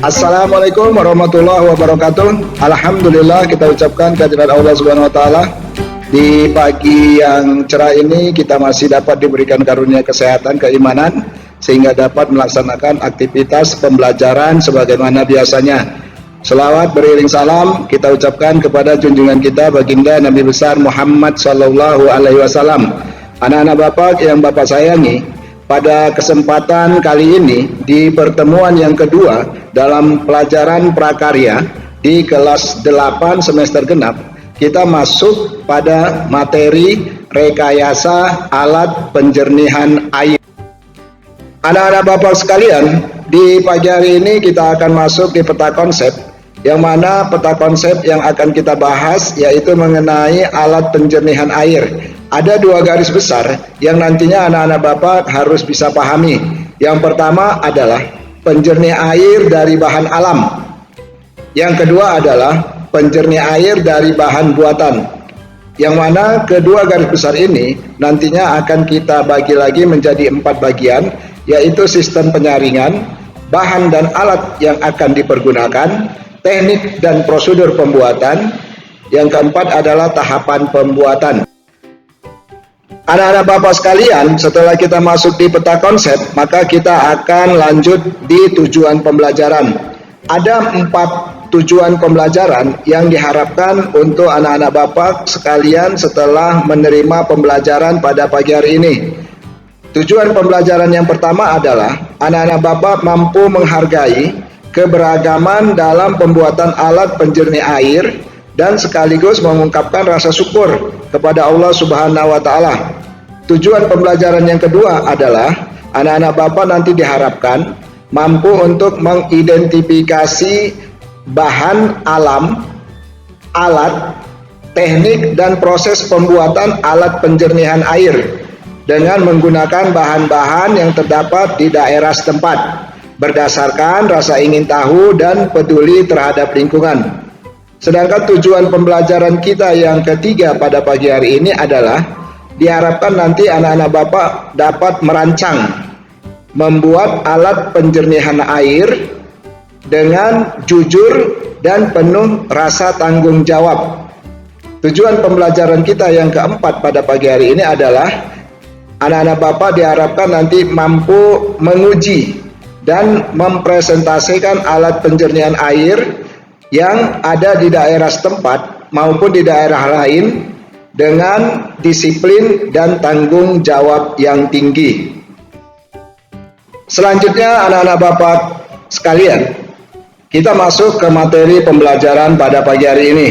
Assalamualaikum warahmatullahi wabarakatuh. Alhamdulillah, kita ucapkan kehadirat Allah Subhanahu wa taala. Di pagi yang cerah ini kita masih dapat diberikan karunia kesehatan, keimanan, sehingga dapat melaksanakan aktivitas pembelajaran sebagaimana biasanya. Selawat beriring salam kita ucapkan kepada junjungan kita baginda Nabi besar Muhammad sallallahu alaihi wasallam. Anak-anak Bapak yang Bapak sayangi, pada kesempatan kali ini di pertemuan yang kedua dalam pelajaran prakarya di kelas 8 semester genap, kita masuk pada materi rekayasa alat penjernihan air. Anak-anak Bapak sekalian, di pagi hari ini kita akan masuk di peta konsep, yang mana peta konsep yang akan kita bahas yaitu mengenai alat penjernihan air. Ada dua garis besar yang nantinya anak-anak Bapak harus bisa pahami. Yang pertama adalah penjernih air dari bahan alam. Yang kedua adalah penjernih air dari bahan buatan. Yang mana kedua garis besar ini nantinya akan kita bagi lagi menjadi 4 bagian, yaitu sistem penyaringan, bahan dan alat yang akan dipergunakan, teknik dan prosedur pembuatan. Yang keempat adalah tahapan pembuatan. Anak-anak Bapak sekalian, setelah kita masuk di peta konsep, maka kita akan lanjut di tujuan pembelajaran. Ada 4 tujuan pembelajaran yang diharapkan untuk anak-anak Bapak sekalian setelah menerima pembelajaran pada pagi hari ini. Tujuan pembelajaran yang pertama adalah anak-anak Bapak mampu menghargai keberagaman dalam pembuatan alat penjernih air dan sekaligus mengungkapkan rasa syukur kepada Allah Subhanahu wa taala. Tujuan pembelajaran yang kedua adalah anak-anak Bapak nanti diharapkan mampu untuk mengidentifikasi bahan alam, alat, teknik dan proses pembuatan alat penjernihan air dengan menggunakan bahan-bahan yang terdapat di daerah setempat berdasarkan rasa ingin tahu dan peduli terhadap lingkungan. Sedangkan tujuan pembelajaran kita yang ketiga pada pagi hari ini adalah diharapkan nanti anak-anak Bapak dapat merancang membuat alat penjernihan air dengan jujur dan penuh rasa tanggung jawab. Tujuan pembelajaran kita yang keempat pada pagi hari ini adalah anak-anak Bapak diharapkan nanti mampu menguji dan mempresentasikan alat penjernihan air yang ada di daerah setempat maupun di daerah lain dengan disiplin dan tanggung jawab yang tinggi. Selanjutnya anak-anak Bapak sekalian, kita masuk ke materi pembelajaran pada pagi hari ini,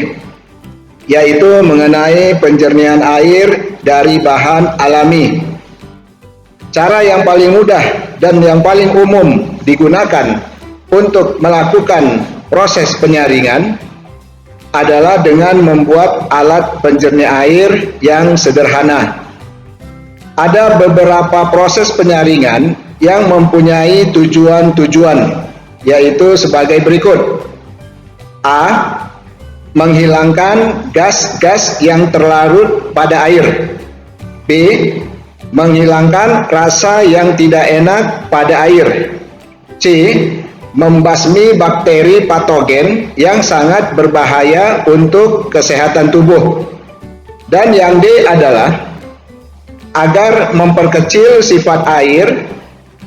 yaitu mengenai penjernihan air dari bahan alami. Cara yang paling mudah dan yang paling umum digunakan untuk melakukan proses penyaringan adalah dengan membuat alat penjernih air yang sederhana. Ada beberapa proses penyaringan yang mempunyai tujuan-tujuan, yaitu sebagai berikut. A. Menghilangkan gas-gas yang terlarut pada air. B. Menghilangkan rasa yang tidak enak pada air. C. Membasmi bakteri patogen yang sangat berbahaya untuk kesehatan tubuh. Dan yang D adalah agar memperkecil sifat air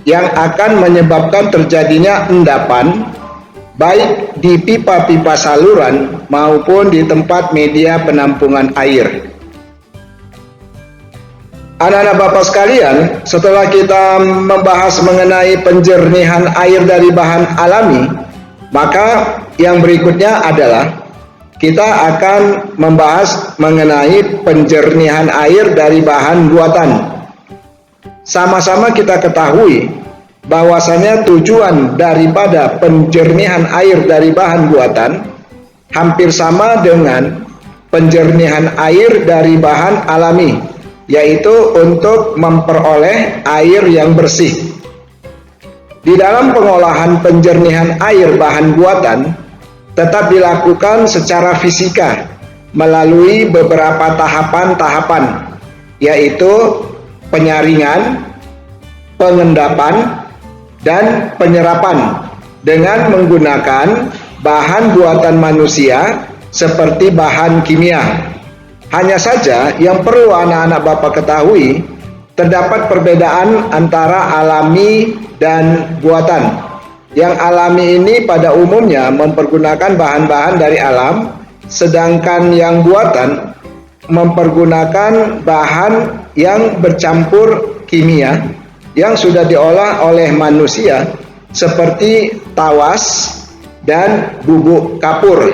yang akan menyebabkan terjadinya endapan baik di pipa-pipa saluran maupun di tempat media penampungan air. Anak-anak Bapak sekalian, setelah kita membahas mengenai penjernihan air dari bahan alami, maka yang berikutnya adalah kita akan membahas mengenai penjernihan air dari bahan buatan. Sama-sama kita ketahui bahwasanya tujuan daripada penjernihan air dari bahan buatan hampir sama dengan penjernihan air dari bahan alami, yaitu untuk memperoleh air yang bersih. Di dalam pengolahan penjernihan air bahan buatan tetap dilakukan secara fisika melalui beberapa tahapan-tahapan, yaitu penyaringan, pengendapan, dan penyerapan. dengan menggunakan bahan buatan manusia seperti bahan kimia. Hanya saja yang perlu anak-anak Bapak ketahui, terdapat perbedaan antara alami dan buatan. Yang alami ini pada umumnya mempergunakan bahan-bahan dari alam, sedangkan yang buatan mempergunakan bahan yang bercampur kimia yang sudah diolah oleh manusia seperti tawas dan bubuk kapur.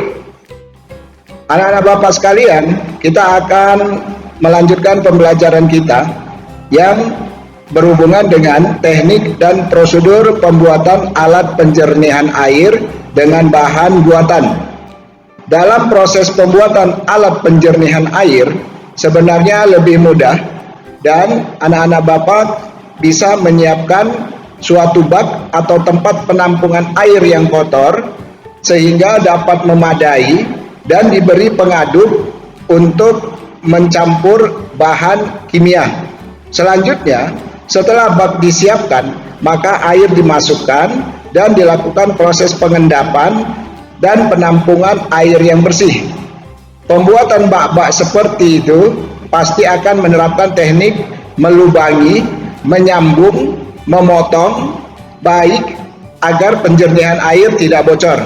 Anak-anak Bapak sekalian, kita akan melanjutkan pembelajaran kita yang berhubungan dengan teknik dan prosedur pembuatan alat penjernihan air dengan bahan buatan. Dalam proses pembuatan alat penjernihan air sebenarnya lebih mudah dan anak-anak Bapak bisa menyiapkan suatu bak atau tempat penampungan air yang kotor sehingga dapat memadai dan diberi pengaduk untuk mencampur bahan kimia. Selanjutnya, setelah bak disiapkan, maka air dimasukkan dan dilakukan proses pengendapan dan penampungan air yang bersih. Pembuatan bak-bak seperti itu pasti akan menerapkan teknik melubangi, menyambung, memotong, baik agar penjernihan air tidak bocor.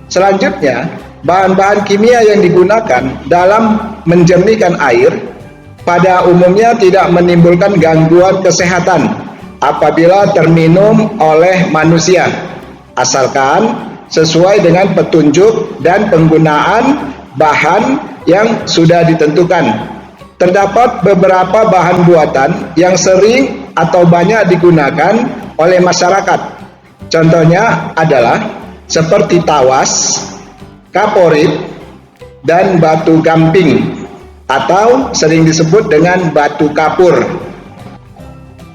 Selanjutnya, bahan-bahan kimia yang digunakan dalam menjernihkan air pada umumnya tidak menimbulkan gangguan kesehatan apabila terminum oleh manusia, asalkan sesuai dengan petunjuk dan penggunaan bahan yang sudah ditentukan. Terdapat beberapa bahan buatan yang sering atau banyak digunakan oleh masyarakat. Contohnya adalah seperti tawas, kaporit, dan batu gamping atau sering disebut dengan batu kapur.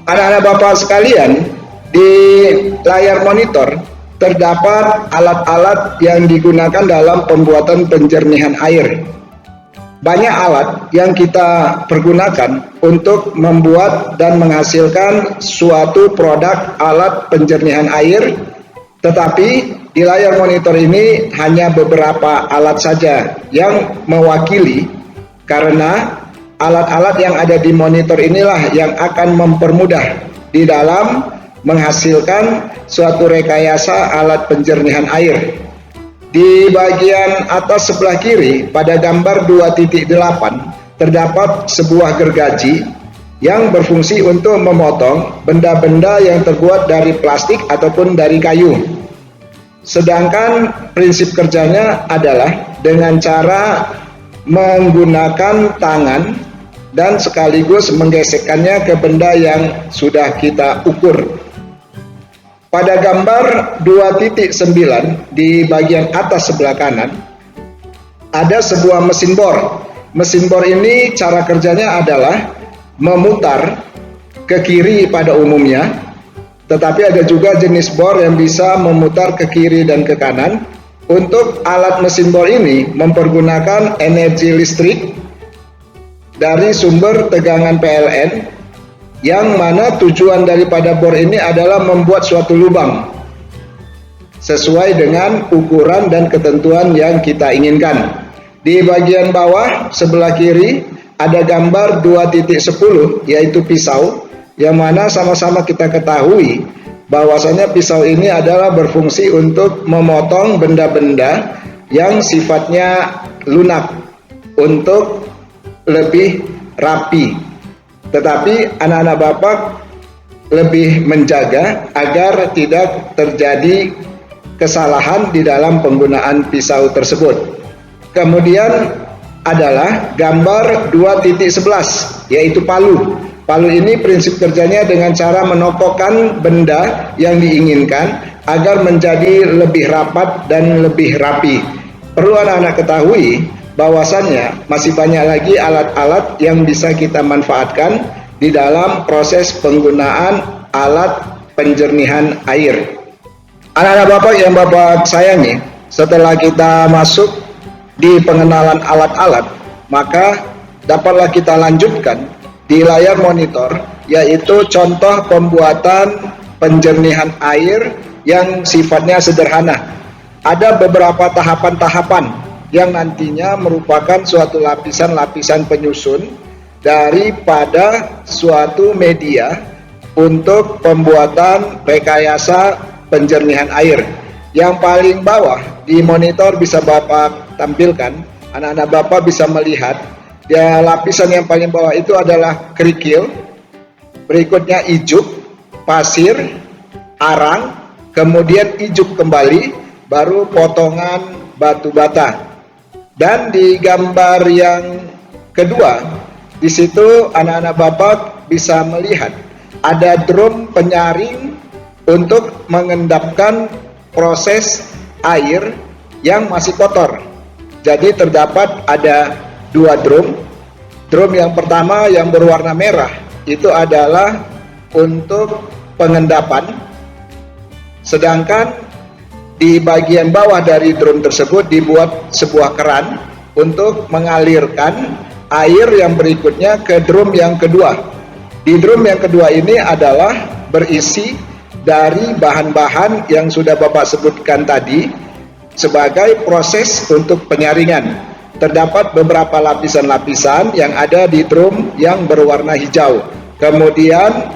Anak-anak Bapak sekalian, di layar monitor terdapat alat-alat yang digunakan dalam pembuatan penjernihan air. Banyak alat yang kita pergunakan untuk membuat dan menghasilkan suatu produk alat penjernihan air, tetapi di layar monitor ini hanya beberapa alat saja yang mewakili, karena alat-alat yang ada di monitor inilah yang akan mempermudah di dalam menghasilkan suatu rekayasa alat penjernihan air. Di bagian atas sebelah kiri pada gambar 2.8 terdapat sebuah gergaji yang berfungsi untuk memotong benda-benda yang terbuat dari plastik ataupun dari kayu. Sedangkan prinsip kerjanya adalah dengan cara menggunakan tangan dan sekaligus menggesekkannya ke benda yang sudah kita ukur. Pada gambar 2.9 di bagian atas sebelah kanan ada sebuah mesin bor. Mesin bor ini cara kerjanya adalah memutar ke kiri pada umumnya, tetapi ada juga jenis bor yang bisa memutar ke kiri dan ke kanan. Untuk alat mesin bor ini mempergunakan energi listrik dari sumber tegangan PLN, yang mana tujuan daripada bor ini adalah membuat suatu lubang sesuai dengan ukuran dan ketentuan yang kita inginkan. Di bagian bawah sebelah kiri ada gambar 2.10 yaitu pisau, yang mana sama-sama kita ketahui bahwasanya pisau ini adalah berfungsi untuk memotong benda-benda yang sifatnya lunak untuk lebih rapi. Tetapi anak-anak Bapak lebih menjaga agar tidak terjadi kesalahan di dalam penggunaan pisau tersebut. Kemudian adalah gambar 2.11 yaitu palu. Palu ini prinsip kerjanya dengan cara menokokkan benda yang diinginkan agar menjadi lebih rapat dan lebih rapi. Perlu anak-anak ketahui bahwasannya masih banyak lagi alat-alat yang bisa kita manfaatkan di dalam proses penggunaan alat penjernihan air. Anak-anak Bapak yang Bapak sayangi, setelah kita masuk di pengenalan alat-alat, maka dapatlah kita lanjutkan di layar monitor, yaitu contoh pembuatan penjernihan air yang sifatnya sederhana. Ada beberapa tahapan-tahapan yang nantinya merupakan suatu lapisan-lapisan penyusun daripada suatu media untuk pembuatan rekayasa penjernihan air. Yang paling bawah di monitor bisa Bapak tampilkan, anak-anak Bapak bisa melihat, ya, lapisan yang paling bawah itu adalah kerikil, berikutnya ijuk, pasir, arang, kemudian ijuk kembali, baru potongan batu bata. Dan di gambar yang kedua, di situ anak-anak Bapak bisa melihat ada drum penyaring untuk mengendapkan proses air yang masih kotor. Jadi terdapat ada dua drum. Drum yang pertama yang berwarna merah itu adalah untuk pengendapan, sedangkan di bagian bawah dari drum tersebut dibuat sebuah keran untuk mengalirkan air yang berikutnya ke drum yang kedua. Di drum yang kedua ini adalah berisi dari bahan-bahan yang sudah Bapak sebutkan tadi sebagai proses untuk penyaringan. Terdapat beberapa lapisan-lapisan yang ada di drum yang berwarna hijau. Kemudian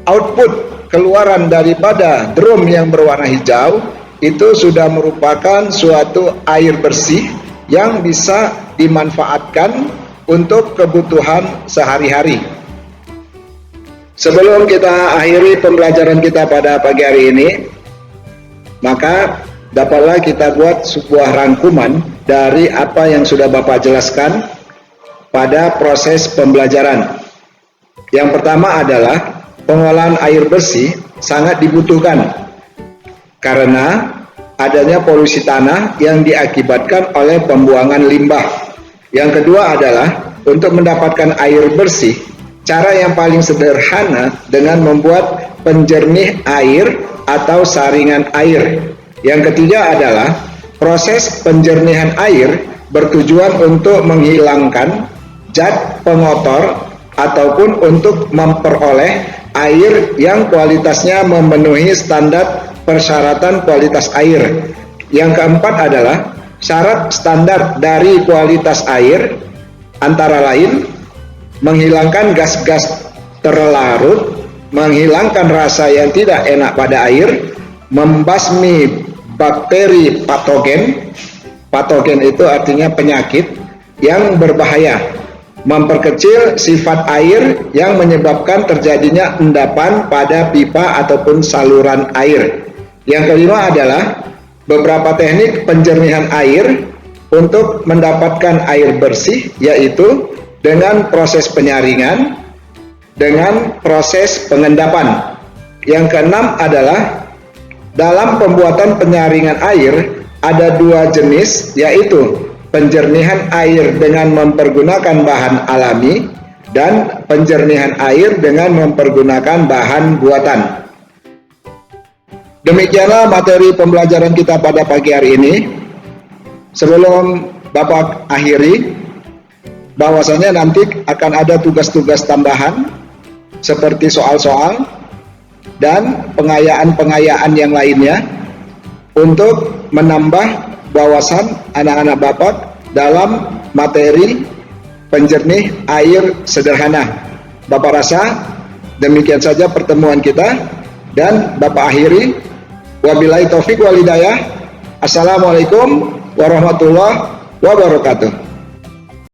output keluaran daripada drum yang berwarna hijau itu sudah merupakan suatu air bersih yang bisa dimanfaatkan untuk kebutuhan sehari-hari. Sebelum kita akhiri pembelajaran kita pada pagi hari ini, maka dapatlah kita buat sebuah rangkuman dari apa yang sudah Bapak jelaskan pada proses pembelajaran. Yang pertama adalah pengolahan air bersih sangat dibutuhkan karena adanya polusi tanah yang diakibatkan oleh pembuangan limbah. Yang kedua adalah untuk mendapatkan air bersih, cara yang paling sederhana dengan membuat penjernih air atau saringan air. Yang ketiga adalah proses penjernihan air bertujuan untuk menghilangkan zat pengotor ataupun untuk memperoleh air yang kualitasnya memenuhi standar persyaratan kualitas air. Yang keempat adalah syarat standar dari kualitas air antara lain menghilangkan gas-gas terlarut, menghilangkan rasa yang tidak enak pada air, membasmi bakteri patogen. Patogen itu artinya penyakit yang berbahaya, memperkecil sifat air yang menyebabkan terjadinya endapan pada pipa ataupun saluran air. Yang kelima adalah beberapa teknik penjernihan air untuk mendapatkan air bersih, yaitu dengan proses penyaringan, dengan proses pengendapan. Yang keenam adalah dalam pembuatan penyaringan air ada dua jenis, yaitu penjernihan air dengan mempergunakan bahan alami dan penjernihan air dengan mempergunakan bahan buatan. Demikianlah materi pembelajaran kita pada pagi hari ini. Sebelum Bapak akhiri, bahwasanya nanti akan ada tugas-tugas tambahan seperti soal-soal dan pengayaan-pengayaan yang lainnya untuk menambah wawasan anak-anak Bapak dalam materi penjernih air sederhana. Bapak rasa demikian saja pertemuan kita dan Bapak akhiri. Wabillahi taufik wal hidayah. Assalamualaikum warahmatullahi wabarakatuh.